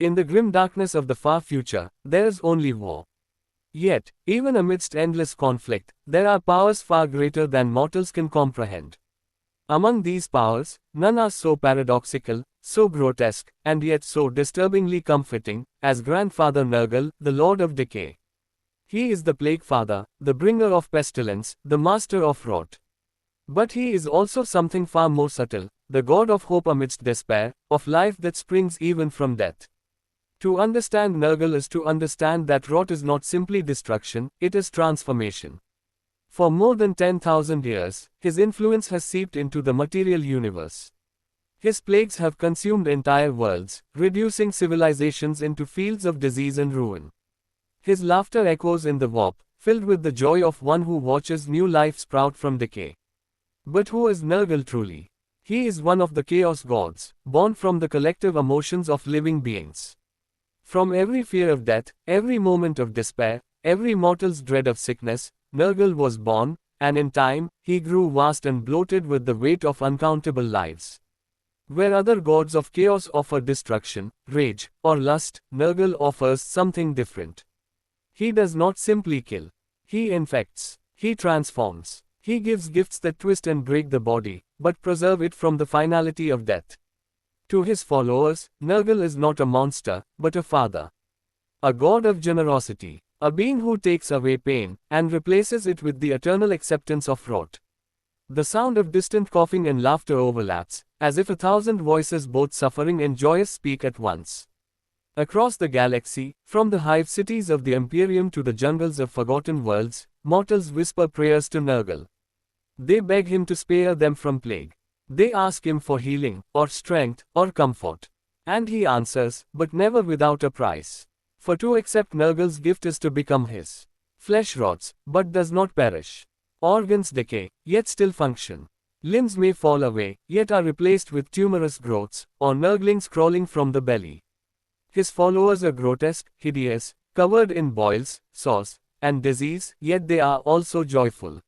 In the grim darkness of the far future, there is only war. Yet, even amidst endless conflict, there are powers far greater than mortals can comprehend. Among these powers, none are so paradoxical, so grotesque, and yet so disturbingly comforting, as Grandfather Nurgle, the Lord of Decay. He is the Plague Father, the bringer of pestilence, the master of rot. But he is also something far more subtle, the God of hope amidst despair, of life that springs even from death. To understand Nurgle is to understand that rot is not simply destruction, it is transformation. For more than 10,000 years, his influence has seeped into the material universe. His plagues have consumed entire worlds, reducing civilizations into fields of disease and ruin. His laughter echoes in the warp, filled with the joy of one who watches new life sprout from decay. But who is Nurgle truly? He is one of the Chaos Gods, born from the collective emotions of living beings. From every fear of death, every moment of despair, every mortal's dread of sickness, Nurgle was born, and in time, he grew vast and bloated with the weight of uncountable lives. Where other gods of chaos offer destruction, rage, or lust, Nurgle offers something different. He does not simply kill. He infects. He transforms. He gives gifts that twist and break the body, but preserve it from the finality of death. To his followers, Nurgle is not a monster, but a father. A god of generosity. A being who takes away pain, and replaces it with the eternal acceptance of rot. The sound of distant coughing and laughter overlaps, as if 1,000 voices both suffering and joyous speak at once. Across the galaxy, from the hive cities of the Imperium to the jungles of forgotten worlds, mortals whisper prayers to Nurgle. They beg him to spare them from plague. They ask him for healing, or strength, or comfort. And he answers, but never without a price. For to accept Nurgle's gift is to become his. Flesh rots, but does not perish. Organs decay, yet still function. Limbs may fall away, yet are replaced with tumorous growths, or Nurglings crawling from the belly. His followers are grotesque, hideous, covered in boils, sores, and disease, yet they are also joyful.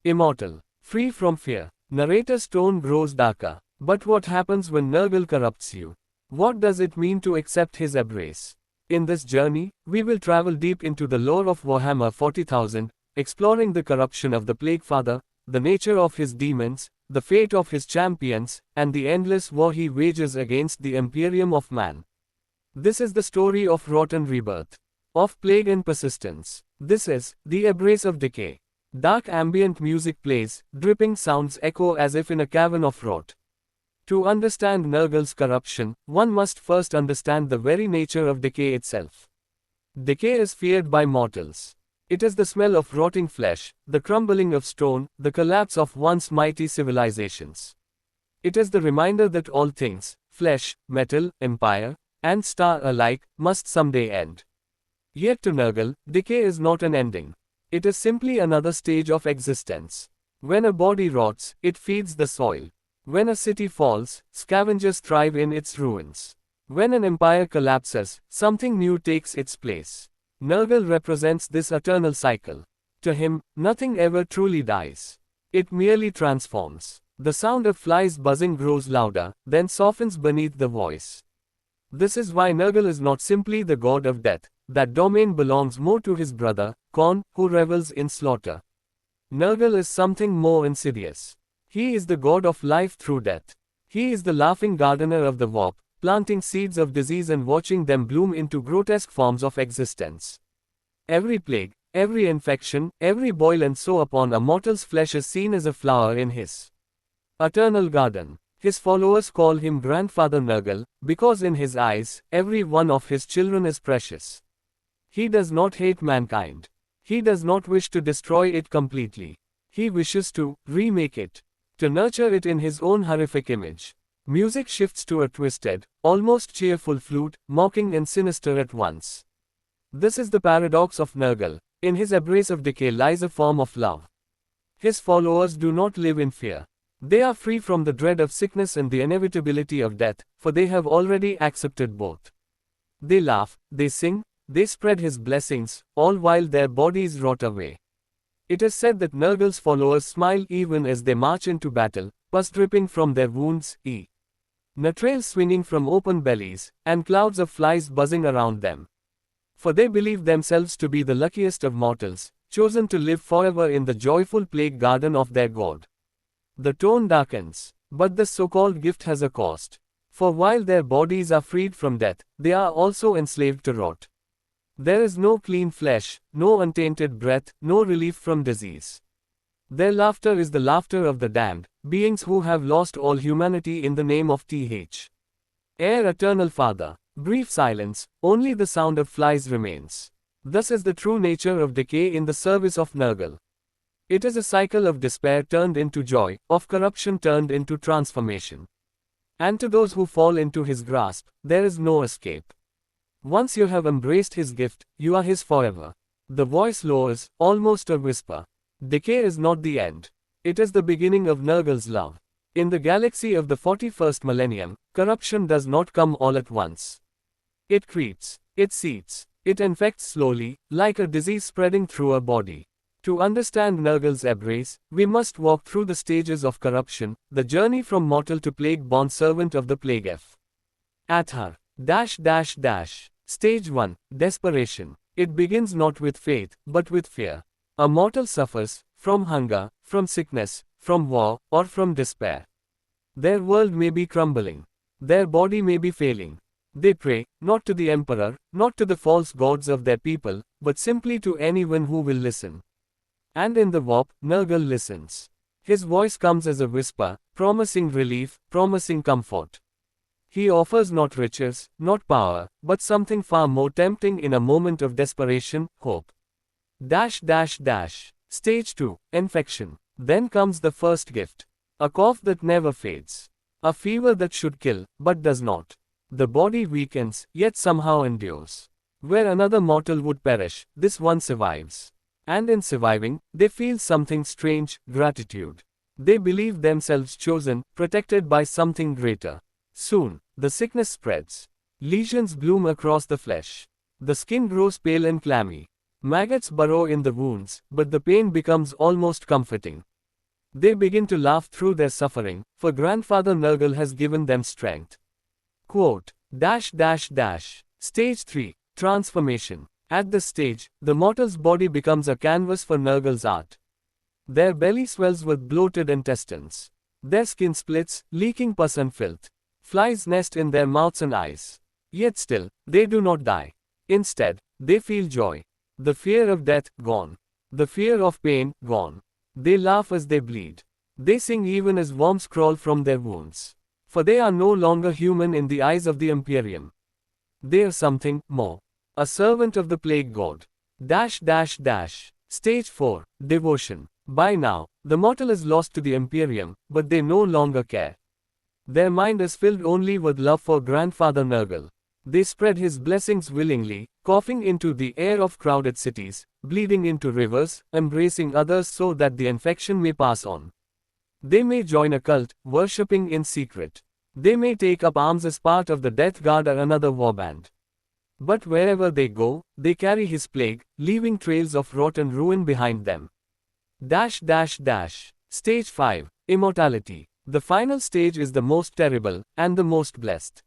Immortal, free from fear. Narrator's tone grows darker. But what happens when Nurgle corrupts you? What does it mean to accept his embrace? In this journey, we will travel deep into the lore of Warhammer 40,000, exploring the corruption of the Plague Father, the nature of his demons, the fate of his champions, and the endless war he wages against the Imperium of man. This is the story of rot and rebirth, of plague and persistence. This is the embrace of decay. Dark ambient music plays, dripping sounds echo as if in a cavern of rot. To understand Nurgle's corruption, one must first understand the very nature of decay itself. Decay is feared by mortals. It is the smell of rotting flesh, the crumbling of stone, the collapse of once mighty civilizations. It is the reminder that all things, flesh, metal, empire, and star alike, must someday end. Yet to Nurgle, decay is not an ending. It is simply another stage of existence. When a body rots, it feeds the soil. When a city falls, scavengers thrive in its ruins. When an empire collapses, something new takes its place. Nurgle represents this eternal cycle. To him, nothing ever truly dies. It merely transforms. The sound of flies buzzing grows louder, then softens beneath the voice. This is why Nurgle is not simply the god of death. That domain belongs more to his brother, Khorne, who revels in slaughter. Nurgle is something more insidious. He is the god of life through death. He is the laughing gardener of the warp, planting seeds of disease and watching them bloom into grotesque forms of existence. Every plague, every infection, every boil and sow upon a mortal's flesh is seen as a flower in his eternal garden. His followers call him Grandfather Nurgle, because in his eyes, every one of his children is precious. He does not hate mankind. He does not wish to destroy it completely. He wishes to remake it, to nurture it in his own horrific image. Music shifts to a twisted, almost cheerful flute, mocking and sinister at once. This is the paradox of Nurgle. In his embrace of decay lies a form of love. His followers do not live in fear. They are free from the dread of sickness and the inevitability of death, for they have already accepted both. They laugh, they sing, they spread his blessings, all while their bodies rot away. It is said that Nurgle's followers smile even as they march into battle, pus dripping from their wounds, Natrails swinging from open bellies, and clouds of flies buzzing around them. For they believe themselves to be the luckiest of mortals, chosen to live forever in the joyful plague garden of their god. The tone darkens, but the so-called gift has a cost. For while their bodies are freed from death, they are also enslaved to rot. There is no clean flesh, no untainted breath, no relief from disease. Their laughter is the laughter of the damned, beings who have lost all humanity in the name of Th. Air Eternal Father. Brief silence, only the sound of flies remains. Thus is the true nature of decay in the service of Nurgle. It is a cycle of despair turned into joy, of corruption turned into transformation. And to those who fall into his grasp, there is no escape. Once you have embraced his gift, you are his forever. The voice lowers, almost a whisper. Decay is not the end. It is the beginning of Nurgle's love. In the galaxy of the 41st millennium, corruption does not come all at once. It creeps, it seeds, it infects slowly, like a disease spreading through a body. To understand Nurgle's embrace, we must walk through the stages of corruption, the journey from mortal to plague bondservant of the plague F. Athar. Stage 1. Desperation. It begins not with faith, but with fear. A mortal suffers, from hunger, from sickness, from war, or from despair. Their world may be crumbling. Their body may be failing. They pray, not to the emperor, not to the false gods of their people, but simply to anyone who will listen. And in the warp, Nurgle listens. His voice comes as a whisper, promising relief, promising comfort. He offers not riches, not power, but something far more tempting in a moment of desperation, hope. Stage 2. Infection. Then comes the first gift. A cough that never fades. A fever that should kill, but does not. The body weakens, yet somehow endures. Where another mortal would perish, this one survives. And in surviving, they feel something strange, gratitude. They believe themselves chosen, protected by something greater. Soon, the sickness spreads. Lesions bloom across the flesh. The skin grows pale and clammy. Maggots burrow in the wounds, but the pain becomes almost comforting. They begin to laugh through their suffering, for Grandfather Nurgle has given them strength. Quote, Stage 3. Transformation. At this stage, the mortal's body becomes a canvas for Nurgle's art. Their belly swells with bloated intestines. Their skin splits, leaking pus and filth. Flies nest in their mouths and eyes. Yet still, they do not die. Instead, they feel joy. The fear of death, gone. The fear of pain, gone. They laugh as they bleed. They sing even as worms crawl from their wounds. For they are no longer human in the eyes of the Imperium. They are something more. A servant of the plague god. Stage 4. Devotion. By now, the mortal is lost to the Imperium, but they no longer care. Their mind is filled only with love for Grandfather Nurgle. They spread his blessings willingly, coughing into the air of crowded cities, bleeding into rivers, embracing others so that the infection may pass on. They may join a cult, worshipping in secret. They may take up arms as part of the Death Guard or another warband. But wherever they go, they carry his plague, leaving trails of rot and ruin behind them. Stage 5. Immortality. The final stage is the most terrible, and the most blessed.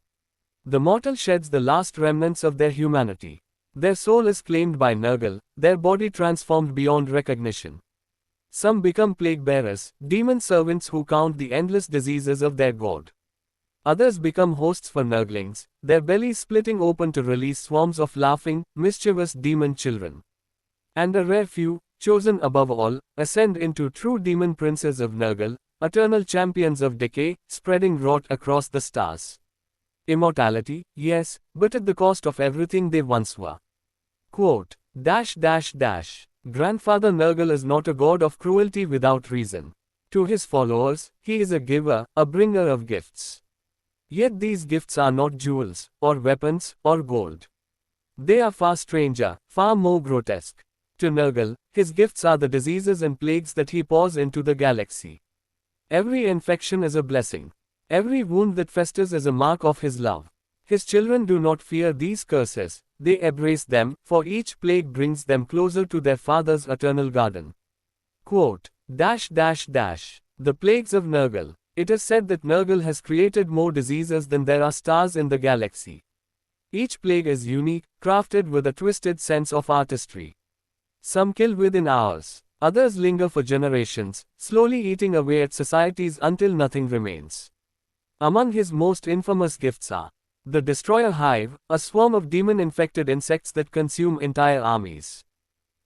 The mortal sheds the last remnants of their humanity. Their soul is claimed by Nurgle, their body transformed beyond recognition. Some become plague bearers, demon servants who count the endless diseases of their god. Others become hosts for Nurglings, their bellies splitting open to release swarms of laughing, mischievous demon children. And a rare few, chosen above all, ascend into true demon princes of Nurgle, eternal champions of decay, spreading rot across the stars. Immortality, yes, but at the cost of everything they once were. Quote, Grandfather Nurgle is not a god of cruelty without reason. To his followers, he is a giver, a bringer of gifts. Yet these gifts are not jewels, or weapons, or gold. They are far stranger, far more grotesque. To Nurgle, his gifts are the diseases and plagues that he pours into the galaxy. Every infection is a blessing. Every wound that festers is a mark of his love. His children do not fear these curses, they embrace them, for each plague brings them closer to their father's eternal garden. Quote, The plagues of Nurgle. It is said that Nurgle has created more diseases than there are stars in the galaxy. Each plague is unique, crafted with a twisted sense of artistry. Some kill within hours. Others linger for generations, slowly eating away at societies until nothing remains. Among his most infamous gifts are the Destroyer Hive, a swarm of demon-infected insects that consume entire armies.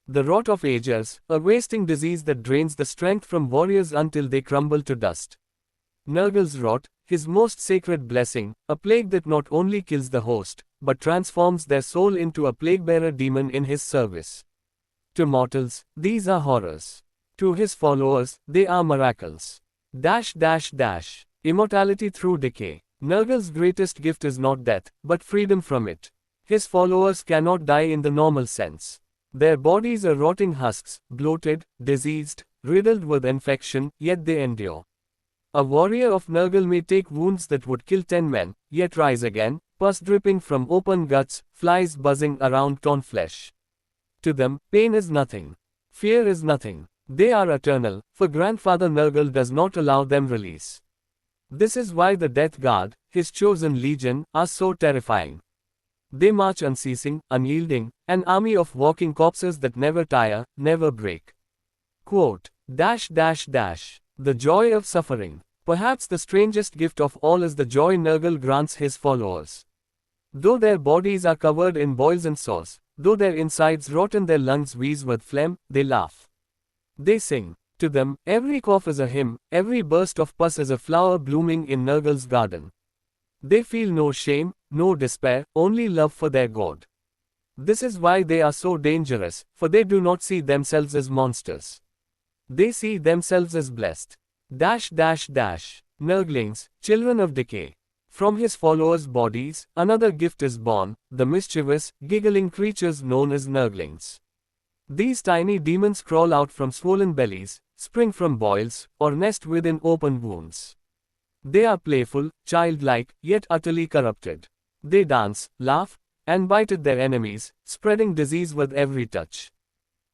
The Rot of Ages, a wasting disease that drains the strength from warriors until they crumble to dust. Nurgle's Rot, his most sacred blessing, a plague that not only kills the host, but transforms their soul into a plague-bearer demon in his service. To mortals, these are horrors. To his followers, they are miracles. Immortality through decay. Nurgle's greatest gift is not death, but freedom from it. His followers cannot die in the normal sense. Their bodies are rotting husks, bloated, diseased, riddled with infection, yet they endure. A warrior of Nurgle may take wounds that would kill 10 men, yet rise again, pus dripping from open guts, flies buzzing around torn flesh. To them, pain is nothing. Fear is nothing. They are eternal, for Grandfather Nurgle does not allow them release. This is why the Death Guard, his chosen legion, are so terrifying. They march unceasing, unyielding, an army of walking corpses that never tire, never break. Quote, The joy of suffering. Perhaps the strangest gift of all is the joy Nurgle grants his followers. Though their bodies are covered in boils and sores, though their insides rot and their lungs wheeze with phlegm, they laugh. They sing. To them, every cough is a hymn, every burst of pus is a flower blooming in Nurgle's garden. They feel no shame, no despair, only love for their god. This is why they are so dangerous, for they do not see themselves as monsters. They see themselves as blessed. Nurglings, children of decay. From his followers' bodies, another gift is born, the mischievous, giggling creatures known as Nurglings. These tiny demons crawl out from swollen bellies, spring from boils, or nest within open wounds. They are playful, childlike, yet utterly corrupted. They dance, laugh, and bite at their enemies, spreading disease with every touch.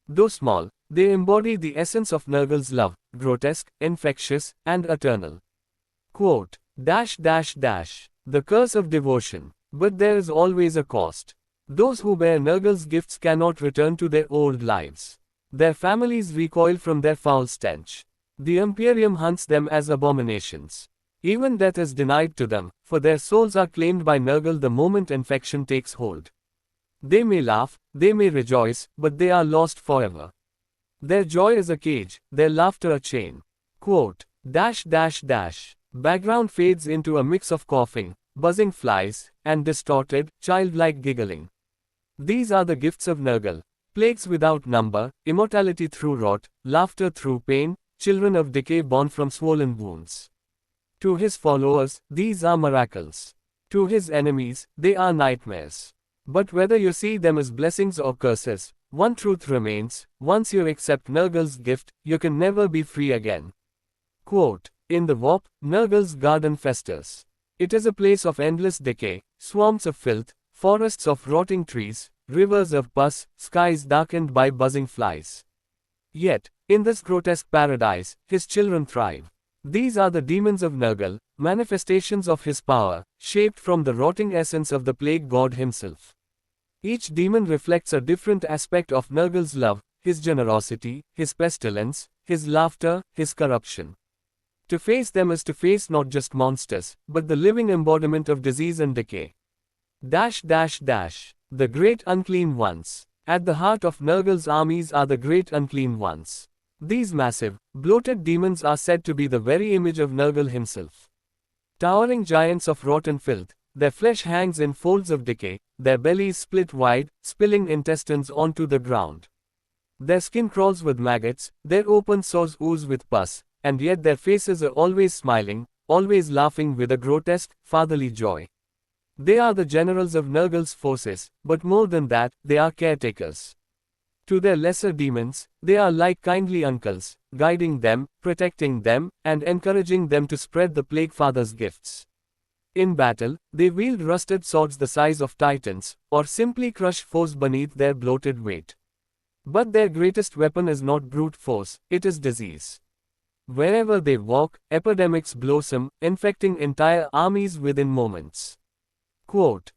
Though small, they embody the essence of Nurgle's love, grotesque, infectious, and eternal. Quote, The curse of devotion. But there is always a cost. Those who bear Nurgle's gifts cannot return to their old lives. Their families recoil from their foul stench. The Imperium hunts them as abominations. Even death is denied to them, for their souls are claimed by Nurgle the moment infection takes hold. They may laugh, they may rejoice, but they are lost forever. Their joy is a cage, their laughter a chain. Quote, Background fades into a mix of coughing, buzzing flies, and distorted, childlike giggling. These are the gifts of Nurgle. Plagues without number, immortality through rot, laughter through pain, children of decay born from swollen wounds. To his followers, these are miracles. To his enemies, they are nightmares. But whether you see them as blessings or curses, one truth remains: once you accept Nurgle's gift, you can never be free again. Quote, In the warp, Nurgle's garden festers. It is a place of endless decay, swamps of filth, forests of rotting trees, rivers of pus, skies darkened by buzzing flies. Yet, in this grotesque paradise, his children thrive. These are the demons of Nurgle, manifestations of his power, shaped from the rotting essence of the plague god himself. Each demon reflects a different aspect of Nurgle's love, his generosity, his pestilence, his laughter, his corruption. To face them is to face not just monsters, but the living embodiment of disease and decay. The Great Unclean Ones. At the heart of Nurgle's armies are the Great Unclean Ones. These massive, bloated demons are said to be the very image of Nurgle himself. Towering giants of rotten filth, their flesh hangs in folds of decay, their bellies split wide, spilling intestines onto the ground. Their skin crawls with maggots, their open sores ooze with pus, and yet their faces are always smiling, always laughing with a grotesque, fatherly joy. They are the generals of Nurgle's forces, but more than that, they are caretakers. To their lesser demons, they are like kindly uncles, guiding them, protecting them, and encouraging them to spread the Plague Father's gifts. In battle, they wield rusted swords the size of titans, or simply crush foes beneath their bloated weight. But their greatest weapon is not brute force, it is disease. Wherever they walk, epidemics blossom, infecting entire armies within moments. Quote,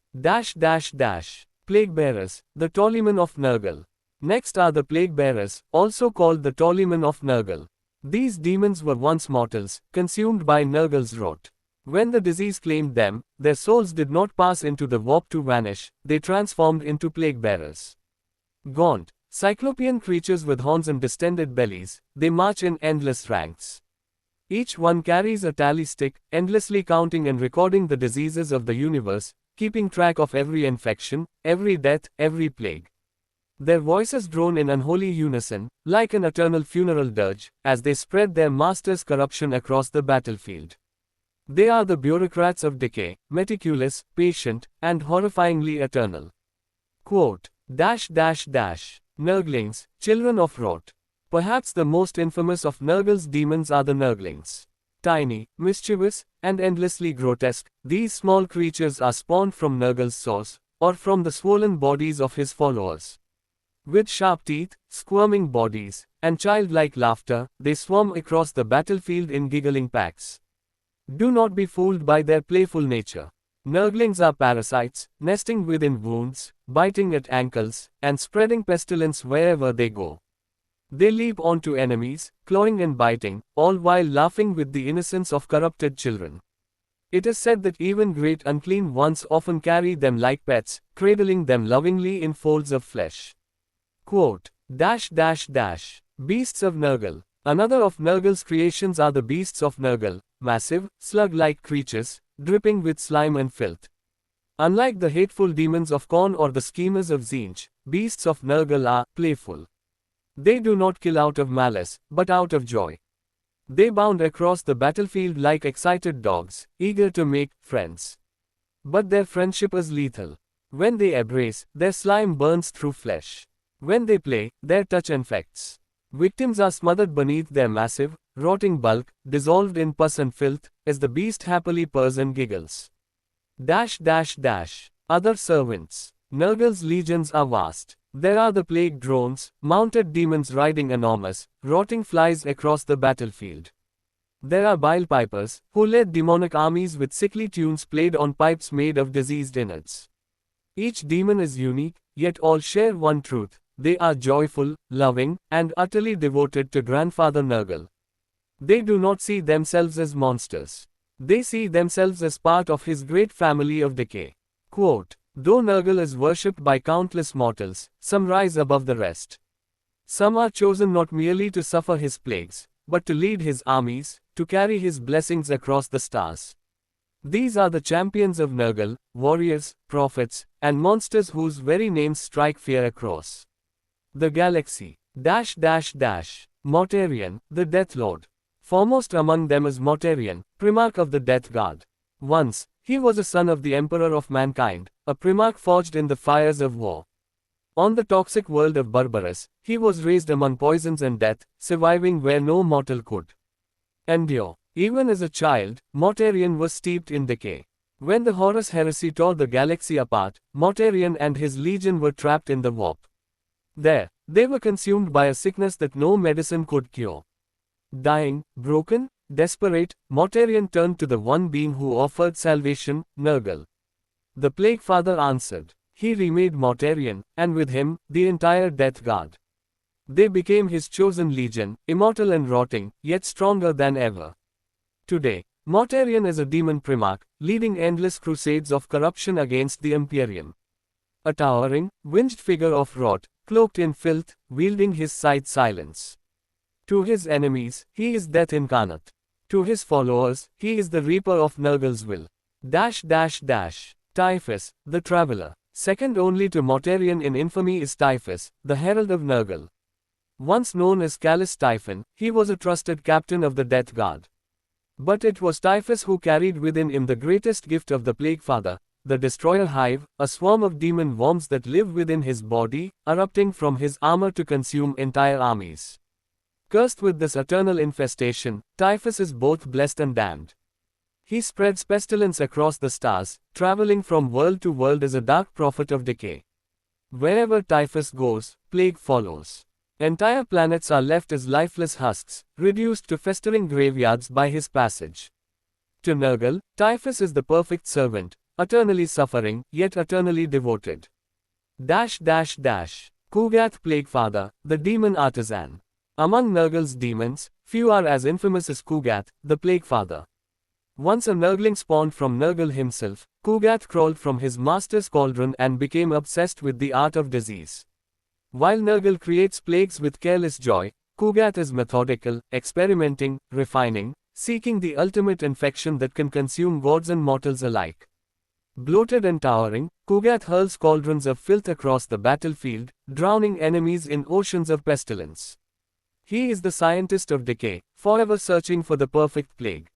Plague bearers, the Toliman of Nurgle. Next are the plague bearers, also called the Toliman of Nurgle. These demons were once mortals, consumed by Nurgle's rot. When the disease claimed them, their souls did not pass into the warp to vanish, they transformed into plague bearers. Gaunt, cyclopean creatures with horns and distended bellies, they march in endless ranks. Each one carries a tally stick, endlessly counting and recording the diseases of the universe, keeping track of every infection, every death, every plague. Their voices drone in unholy unison, like an eternal funeral dirge, as they spread their master's corruption across the battlefield. They are the bureaucrats of decay, meticulous, patient, and horrifyingly eternal. Quote, Nurglings, children of rot. Perhaps the most infamous of Nurgle's demons are the Nurglings. Tiny, mischievous, and endlessly grotesque, these small creatures are spawned from Nurgle's source, or from the swollen bodies of his followers. With sharp teeth, squirming bodies, and childlike laughter, they swarm across the battlefield in giggling packs. Do not be fooled by their playful nature. Nurglings are parasites, nesting within wounds, biting at ankles, and spreading pestilence wherever they go. They leap onto enemies, clawing and biting, all while laughing with the innocence of corrupted children. It is said that even great unclean ones often carry them like pets, cradling them lovingly in folds of flesh. Quote, Beasts of Nurgle. Another of Nurgle's creations are the beasts of Nurgle, massive, slug-like creatures, dripping with slime and filth. Unlike the hateful demons of Khorne or the schemers of Tzeentch, beasts of Nurgle are playful. They do not kill out of malice, but out of joy. They bound across the battlefield like excited dogs, eager to make friends. But their friendship is lethal. When they embrace, their slime burns through flesh. When they play, their touch infects. Victims are smothered beneath their massive, rotting bulk, dissolved in pus and filth, as the beast happily purrs and giggles. Other servants. Nurgle's legions are vast. There are the plague drones, mounted demons riding enormous, rotting flies across the battlefield. There are bile pipers, who led demonic armies with sickly tunes played on pipes made of diseased innards. Each demon is unique, yet all share one truth. They are joyful, loving, and utterly devoted to Grandfather Nurgle. They do not see themselves as monsters. They see themselves as part of his great family of decay. Quote, Though Nurgle is worshipped by countless mortals, some rise above the rest. Some are chosen not merely to suffer his plagues, but to lead his armies, to carry his blessings across the stars. These are the champions of Nurgle, warriors, prophets, and monsters whose very names strike fear across the galaxy. Mortarion, the Death Lord. Foremost among them is Mortarion, Primarch of the Death Guard. Once, he was a son of the Emperor of Mankind, a Primarch forged in the fires of war. On the toxic world of Barbarous, he was raised among poisons and death, surviving where no mortal could endure. Even as a child, Mortarion was steeped in decay. When the Horus heresy tore the galaxy apart, Mortarion and his legion were trapped in the warp. There, they were consumed by a sickness that no medicine could cure. Dying, broken, desperate, Mortarion turned to the one being who offered salvation, Nurgle. The Plague Father answered. He remade Mortarion, and with him, the entire Death Guard. They became his chosen legion, immortal and rotting, yet stronger than ever. Today, Mortarion is a demon primarch, leading endless crusades of corruption against the Imperium. A towering, winged figure of rot, cloaked in filth, wielding his scythe silence. To his enemies, he is death incarnate. To his followers, he is the reaper of Nurgle's will. Typhus, the Traveler. Second only to Mortarion in infamy is Typhus, the Herald of Nurgle. Once known as Callous Typhon, he was a trusted captain of the Death Guard. But it was Typhus who carried within him the greatest gift of the Plague Father, the Destroyer Hive, a swarm of demon worms that live within his body, erupting from his armor to consume entire armies. Cursed with this eternal infestation, Typhus is both blessed and damned. He spreads pestilence across the stars, traveling from world to world as a dark prophet of decay. Wherever Typhus goes, plague follows. Entire planets are left as lifeless husks, reduced to festering graveyards by his passage. To Nurgle, Typhus is the perfect servant, eternally suffering, yet eternally devoted. Kugath Plaguefather, the demon artisan. Among Nurgle's demons, few are as infamous as Kugath, the Plaguefather. Once a Nurgling spawned from Nurgle himself, Kugath crawled from his master's cauldron and became obsessed with the art of disease. While Nurgle creates plagues with careless joy, Kugath is methodical, experimenting, refining, seeking the ultimate infection that can consume gods and mortals alike. Bloated and towering, Kugath hurls cauldrons of filth across the battlefield, drowning enemies in oceans of pestilence. He is the scientist of decay, forever searching for the perfect plague.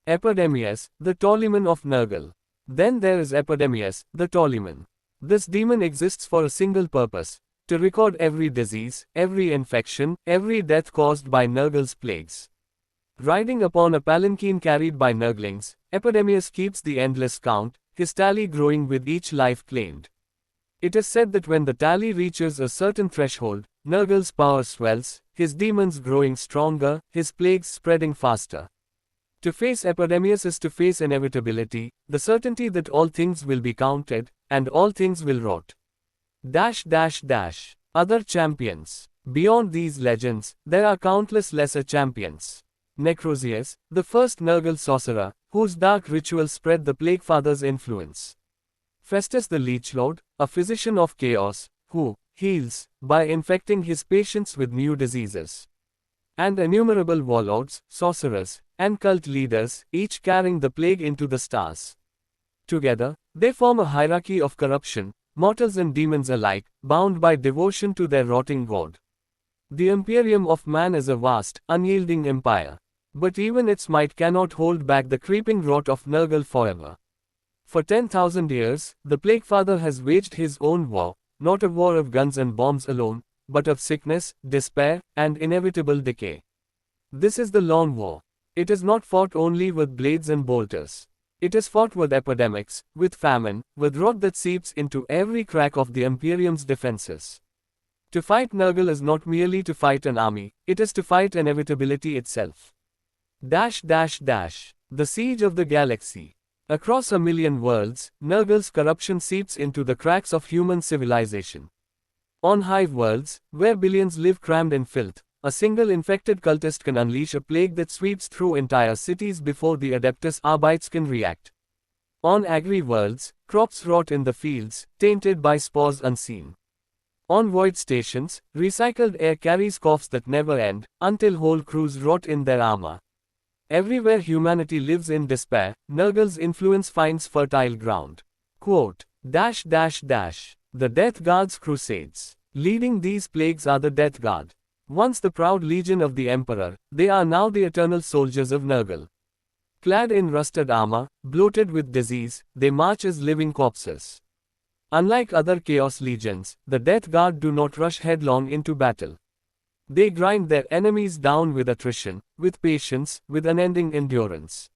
Epidemius, the Toliman of Nurgle. Then there is Epidemius, the Toliman. This demon exists for a single purpose: to record every disease, every infection, every death caused by Nurgle's plagues. Riding upon a palanquin carried by Nurglings, Epidemius keeps the endless count, his tally growing with each life claimed. It is said that when the tally reaches a certain threshold, Nurgle's power swells, his demons growing stronger, his plagues spreading faster. To face Epidemius is to face inevitability, the certainty that all things will be counted, and all things will rot. Other champions. Beyond these legends, there are countless lesser champions. Necrosius, the first Nurgle sorcerer, whose dark rituals spread the Plaguefather's influence. Festus the Leechlord, a physician of chaos, who heals by infecting his patients with new diseases. And innumerable warlords, sorcerers, and cult leaders, each carrying the plague into the stars. Together, they form a hierarchy of corruption, mortals and demons alike, bound by devotion to their rotting god. The Imperium of man is a vast, unyielding empire. But even its might cannot hold back the creeping rot of Nurgle forever. For 10,000 years, the Plaguefather has waged his own war, not a war of guns and bombs alone, but of sickness, despair, and inevitable decay. This is the Long War. It is not fought only with blades and bolters. It is fought with epidemics, with famine, with rot that seeps into every crack of the Imperium's defenses. To fight Nurgle is not merely to fight an army, it is to fight inevitability itself. The Siege of the Galaxy. Across a million worlds, Nurgle's corruption seeps into the cracks of human civilization. On hive worlds, where billions live crammed in filth, a single infected cultist can unleash a plague that sweeps through entire cities before the Adeptus Arbites can react. On agri worlds, crops rot in the fields, tainted by spores unseen. On void stations, recycled air carries coughs that never end, until whole crews rot in their armor. Everywhere humanity lives in despair, Nurgle's influence finds fertile ground. Quote, The Death Guard's crusades. Leading these plagues are the Death Guard. Once the proud legion of the Emperor, they are now the eternal soldiers of Nurgle. Clad in rusted armor, bloated with disease, they march as living corpses. Unlike other Chaos Legions, the Death Guard do not rush headlong into battle. They grind their enemies down with attrition, with patience, with unending endurance.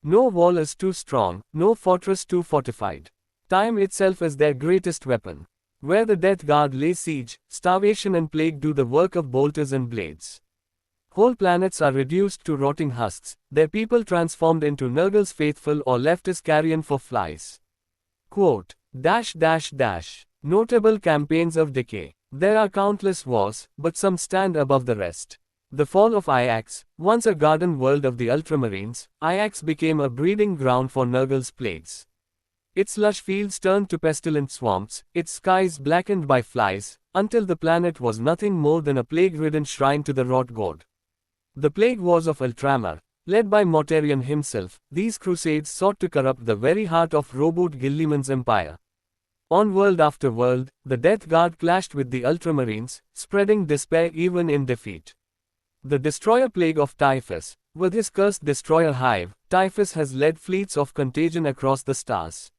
No wall is too strong, no fortress too fortified. Time itself is their greatest weapon. Where the Death Guard lay siege, starvation and plague do the work of bolters and blades. Whole planets are reduced to rotting husks, their people transformed into Nurgle's faithful or left as carrion for flies. Quote, Notable campaigns of decay. There are countless wars, but some stand above the rest. The fall of Ajax, once a garden world of the Ultramarines, Ajax became a breeding ground for Nurgle's plagues. Its lush fields turned to pestilent swamps, its skies blackened by flies, until the planet was nothing more than a plague-ridden shrine to the rot god. The plague wars of Ultramar, led by Mortarion himself, these crusades sought to corrupt the very heart of Robot Gilliman's empire. On world after world, the Death Guard clashed with the Ultramarines, spreading despair even in defeat. The destroyer plague of Typhus. With his cursed destroyer hive, Typhus has led fleets of contagion across the stars.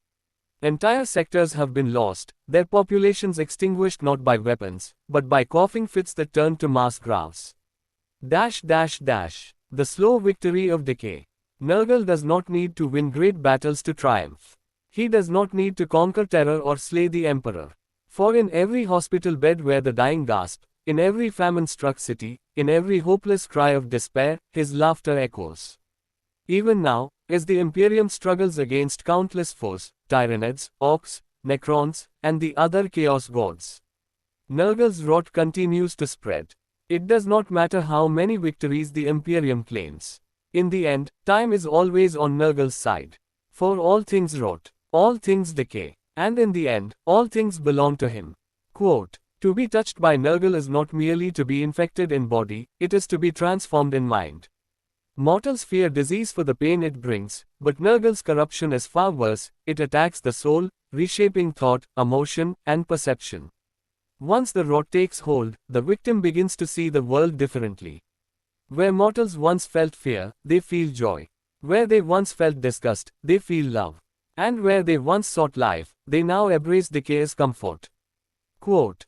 Entire sectors have been lost, their populations extinguished not by weapons, but by coughing fits that turn to mass graves. The slow victory of decay. Nurgle does not need to win great battles to triumph. He does not need to conquer terror or slay the Emperor. For in every hospital bed where the dying gasp, in every famine-struck city, in every hopeless cry of despair, his laughter echoes. Even now, as the Imperium struggles against countless foes, Tyranids, Orcs, Necrons, and the other Chaos gods, Nurgle's rot continues to spread. It does not matter how many victories the Imperium claims. In the end, time is always on Nurgle's side. For all things rot, all things decay, and in the end, all things belong to him. Quote, "To be touched by Nurgle is not merely to be infected in body, it is to be transformed in mind. Mortals fear disease for the pain it brings, but Nurgle's corruption is far worse, it attacks the soul, reshaping thought, emotion, and perception. Once the rot takes hold, the victim begins to see the world differently. Where mortals once felt fear, they feel joy. Where they once felt disgust, they feel love. And where they once sought life, they now embrace decay as comfort." Quote,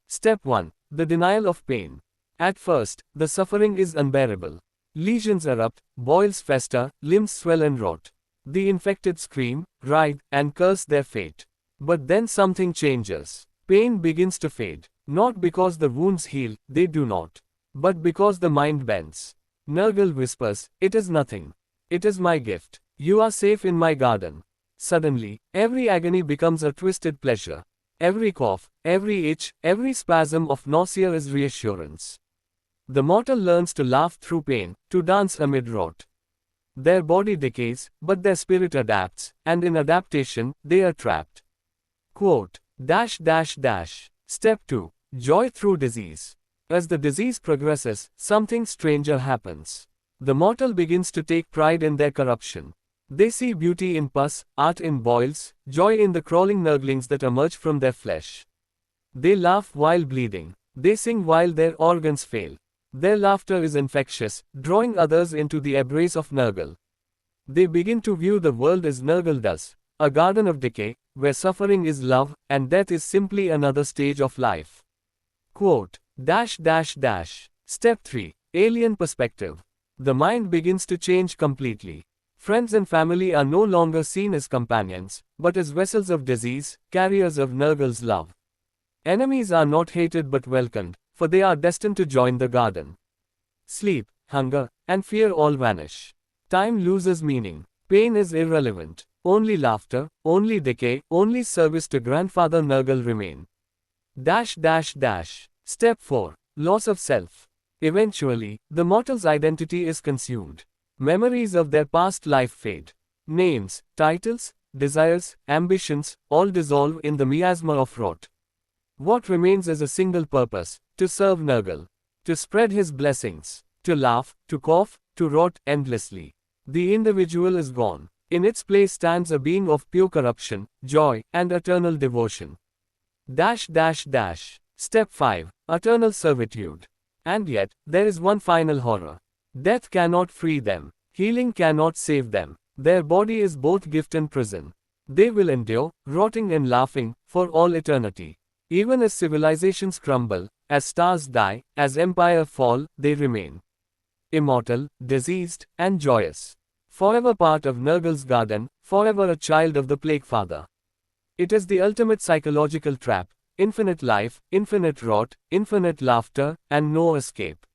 Step 1. The denial of pain. At first, the suffering is unbearable. Lesions erupt, boils fester, limbs swell and rot. The infected scream, writhe, and curse their fate. But then something changes. Pain begins to fade. Not because the wounds heal, they do not. But because the mind bends. Nurgle whispers, "It is nothing. It is my gift. You are safe in my garden." Suddenly, every agony becomes a twisted pleasure. Every cough, every itch, every spasm of nausea is reassurance. The mortal learns to laugh through pain, to dance amid rot. Their body decays, but their spirit adapts, and in adaptation, they are trapped. Quote, Step 2. Joy through disease. As the disease progresses, something stranger happens. The mortal begins to take pride in their corruption. They see beauty in pus, art in boils, joy in the crawling nurglings that emerge from their flesh. They laugh while bleeding. They sing while their organs fail. Their laughter is infectious, drawing others into the embrace of Nurgle. They begin to view the world as Nurgle does, a garden of decay, where suffering is love, and death is simply another stage of life. Quote, Step 3. Alien perspective. The mind begins to change completely. Friends and family are no longer seen as companions, but as vessels of disease, carriers of Nurgle's love. Enemies are not hated but welcomed, for they are destined to join the garden. Sleep, hunger, and fear all vanish. Time loses meaning. Pain is irrelevant. Only laughter, only decay, only service to Grandfather Nurgle remain. Step 4. Loss of self. Eventually, the mortal's identity is consumed. Memories of their past life fade. Names, titles, desires, ambitions, all dissolve in the miasma of rot. What remains is a single purpose, to serve Nurgle. To spread his blessings. To laugh, to cough, to rot endlessly. The individual is gone. In its place stands a being of pure corruption, joy, and eternal devotion. Step 5. Eternal servitude. And yet, there is one final horror. Death cannot free them. Healing cannot save them. Their body is both gift and prison. They will endure, rotting and laughing, for all eternity. Even as civilizations crumble, as stars die, as empires fall, they remain. Immortal, diseased, and joyous. Forever part of Nurgle's garden, forever a child of the Plague Father. It is the ultimate psychological trap. Infinite life, infinite rot, infinite laughter, and no escape.